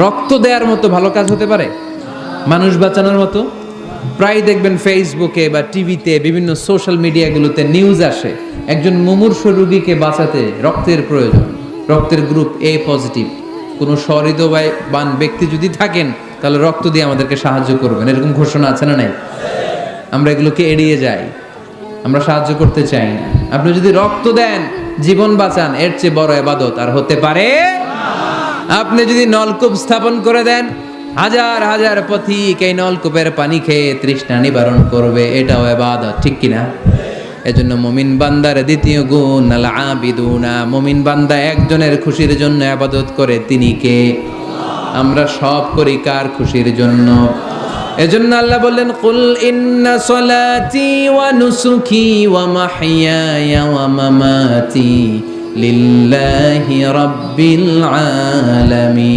রক্ত দেওয়ার মতো ভালো কাজ হতে পারে? মানুষ বাঁচানোর মতো? প্রায় দেখবেন ফেসবুকে বা টিভিতে বিভিন্ন সোশ্যাল মিডিয়াগুলোতে নিউজ আসে, একজন মুমূর্ষু রোগীকে বাঁচাতে রক্তের প্রয়োজন, রক্তের গ্রুপ এ পজিটিভ, কোনো সহৃদয়বান ব্যক্তি যদি থাকেন তাহলে রক্ত দিয়ে আমাদেরকে সাহায্য করবেন, এরকম ঘোষণা আছে না নাই? আমরা এগুলোকে এড়িয়ে যাই, আমরা সাহায্য করতে চাই না। আপনি যদি রক্ত দেন, জীবন বাঁচান, এর চেয়ে বড় ইবাদত আর হতে পারে? আপনি যদি নলকূপ স্থাপন করে দেন, হাজার হাজার পথিক এই নলকূপের পানি খেয়ে তৃষ্ণা নিবারণ করবে, এটাও ইবাদত, ঠিক কিনা? এজন্য মুমিন বান্দার দ্বিতীয় গুণ আল আবিদুনা, মুমিন বান্দা একজনের খুশির জন্য ইবাদত করে, তিনি কে? আমরা সব করি কার খুশির জন্য? এজন্য আল্লাহ বললেন, কুল ইন্না সলাতি ওয়া নুসুকি ওয়া মাহইয়ায়া ওয়া মামাতি লিল্লাহি রাব্বিল আলামিন।